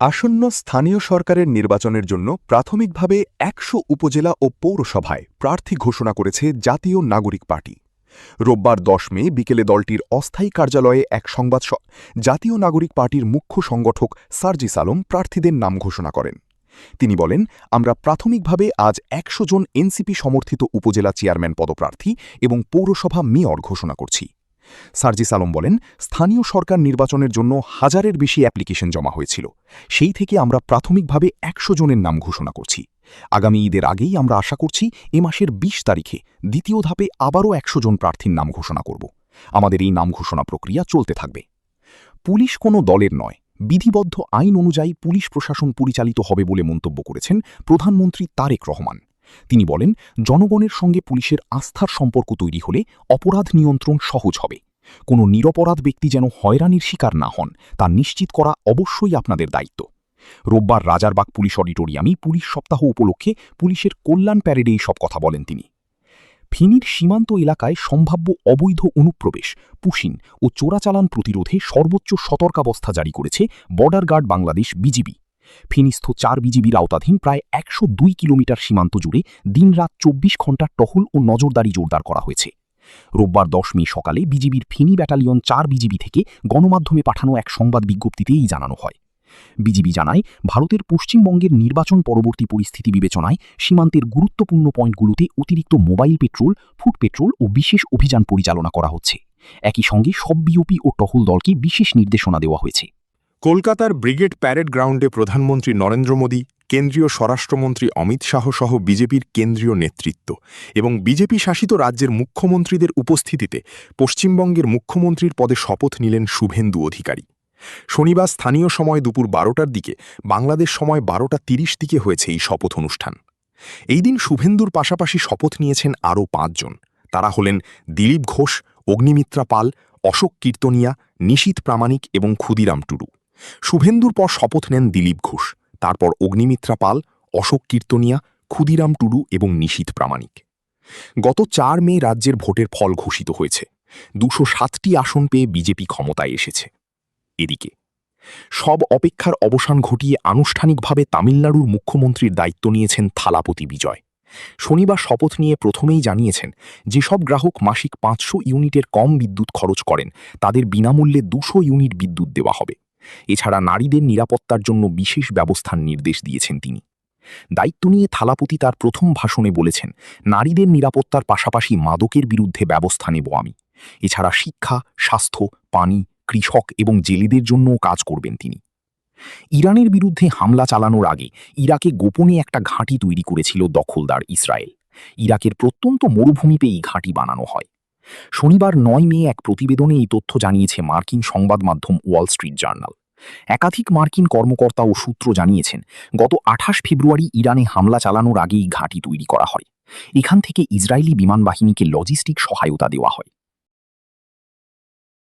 আসন্ন স্থানীয় সরকারের নির্বাচনের জন্য প্রাথমিকভাবে ১০০ উপজেলা ও পৌরসভায় প্রার্থী ঘোষণা করেছে জাতীয় নাগরিক পার্টি। রোববার ১০ মে বিকেলে দলটির অস্থায়ী কার্যালয়ে এক জাতীয় নাগরিক পার্টির মুখ্য সংগঠক সার্জিস আলম প্রার্থীদের নাম ঘোষণা করেন। তিনি বলেন, আমরা প্রাথমিকভাবে আজ ১০০ জন এনসিপি সমর্থিত উপজেলা চেয়ারম্যান পদপ্রার্থী এবং পৌরসভা মেয়র ঘোষণা করছি। সার্জিস আলম বলেন, স্থানীয় সরকার নির্বাচনের জন্য হাজারের বেশি অ্যাপ্লিকেশন জমা হয়েছিল। সেই থেকে আমরা প্রাথমিকভাবে ১০০ জনের নাম ঘোষণা করছি। আগামী ঈদের আগেই আমরা আশা করছি এ মাসের ২০ তারিখে দ্বিতীয় ধাপে আবারও ১০০ জন প্রার্থীর নাম ঘোষণা করব। আমাদের এই নাম ঘোষণা প্রক্রিয়া চলতে থাকবে। পুলিশ কোনো দলের নয়, বিধিবদ্ধ আইন অনুযায়ী পুলিশ প্রশাসন পরিচালিত হবে বলে মন্তব্য করেছেন প্রধানমন্ত্রী তারেক রহমান। তিনি বলেন, জনগণের সঙ্গে পুলিশের আস্থার সম্পর্ক তৈরি হলে অপরাধ নিয়ন্ত্রণ সহজ হবে। কোনো নিরপরাধ ব্যক্তি যেন হয়রানির শিকার না হন তা নিশ্চিত করা অবশ্যই আপনাদের দায়িত্ব। রোববার রাজারবাগ পুলিশ অডিটোরিয়ামে পুলিশ সপ্তাহ উপলক্ষে পুলিশের কল্যাণ প্যারেডে সব কথা বলেন তিনি। ফেনীর সীমান্ত এলাকায় সম্ভাব্য অবৈধ অনুপ্রবেশ, পুশিন ও চোরাচালান প্রতিরোধে সর্বোচ্চ সতর্কাবস্থা জারি করেছে বর্ডার গার্ড বাংলাদেশ বিজিবি। ফেনীস্থ ৪ বিজিবির আওতাধীন প্রায় ১০২ কিলোমিটার সীমান্ত জুড়ে দিনরাত ২৪ ঘণ্টা টহল ও নজরদারি জোরদার করা হয়েছে। রোববার ১০ মে সকালে বিজিবির ফেনী ব্যাটালিয়ন ৪ বিজিবি থেকে গণমাধ্যমে পাঠানো এক সংবাদ বিজ্ঞপ্তিতে এই জানানো হয়। বিজিবি জানায়, ভারতের পশ্চিমবঙ্গের নির্বাচন পরবর্তী পরিস্থিতি বিবেচনায় সীমান্তের গুরুত্বপূর্ণ পয়েন্টগুলোতে অতিরিক্ত মোবাইল পেট্রোল, ফুট পেট্রোল ও বিশেষ অভিযান পরিচালনা করা হচ্ছে। একই সঙ্গে সব বিওপি ও টহল দলকে বিশেষ নির্দেশনা দেওয়া হয়েছে। কলকাতার ব্রিগেড প্যারেড গ্রাউন্ডে প্রধানমন্ত্রী নরেন্দ্র মোদী, কেন্দ্রীয় স্বরাষ্ট্রমন্ত্রী অমিত শাহ সহ বিজেপির কেন্দ্রীয় নেতৃত্ব এবং বিজেপি শাসিত রাজ্যের মুখ্যমন্ত্রীদের উপস্থিতিতে পশ্চিমবঙ্গের মুখ্যমন্ত্রীর পদে শপথ নিলেন শুভেন্দু অধিকারী। শনিবার স্থানীয় সময় দুপুর ১২টার দিকে, বাংলাদেশ সময় ১২টা ৩০ দিকে হয়েছে এই শপথ অনুষ্ঠান। এই দিন শুভেন্দুর পাশাপাশি শপথ নিয়েছেন আরও ৫ জন। তারা হলেন দিলীপ ঘোষ, অগ্নিমিত্রা পাল, অশোক কীর্তনিয়া, নিশীথ প্রামাণিক এবং ক্ষুদিরাম টুডু। শুভেন্দুর পর শপথ নেন দিলীপ ঘোষ, তারপর অগ্নিমিত্রা পাল, অশোক কীর্তনিয়া, ক্ষুদিরাম টুডু এবং নিশীথ প্রামাণিক। গত ৪ মে রাজ্যের ভোটের ফল ঘোষিত হয়েছে। ২০৭টি আসন পেয়ে বিজেপি ক্ষমতায় এসেছে। এদিকে সব অপেক্ষার অবসান ঘটিয়ে আনুষ্ঠানিকভাবে তামিলনাড়ুর মুখ্যমন্ত্রীর দায়িত্ব নিয়েছেন থালাপতি বিজয়। শনিবার শপথ নিয়ে প্রথমেই জানিয়েছেন, যেসব গ্রাহক মাসিক ৫০০ ইউনিটের কম বিদ্যুৎ খরচ করেন তাদের বিনামূল্যে ২০০ ইউনিট বিদ্যুৎ দেওয়া হবে। এছাড়া নারীদের নিরাপত্তার জন্য বিশেষ ব্যবস্থার নির্দেশ দিয়েছেন তিনি। দায়িত্ব নিয়ে থালাপতি তার প্রথম ভাষণে বলেছেন, নারীদের নিরাপত্তার পাশাপাশি মাদকের বিরুদ্ধে ব্যবস্থা নেব আমি। এছাড়া শিক্ষা, স্বাস্থ্য, পানি, কৃষক এবং জেলেদের জন্যও কাজ করবেন তিনি। ইরানের বিরুদ্ধে হামলা চালানোর আগে ইরাকে গোপনে একটা ঘাঁটি তৈরি করেছিল দখলদার ইসরায়েল। ইরাকের প্রত্যন্ত মরুভূমিতে এই ঘাঁটি বানানো হয়। শনিবার ৯ মে এক প্রতিবেদনে এই তথ্য জানিয়েছে মার্কিন সংবাদ মাধ্যম ওয়াল স্ট্রিট জার্নাল। একাধিক মার্কিন কর্মকর্তা ও সূত্র জানিয়েছেন, গত ২৮ ফেব্রুয়ারি ইরানে হামলা চালানোর আগেই ঘাঁটি তৈরি করা হয়। এখান থেকে ইসরায়েলি বিমান বাহিনীকে লজিস্টিক সহায়তা দেওয়া হয়।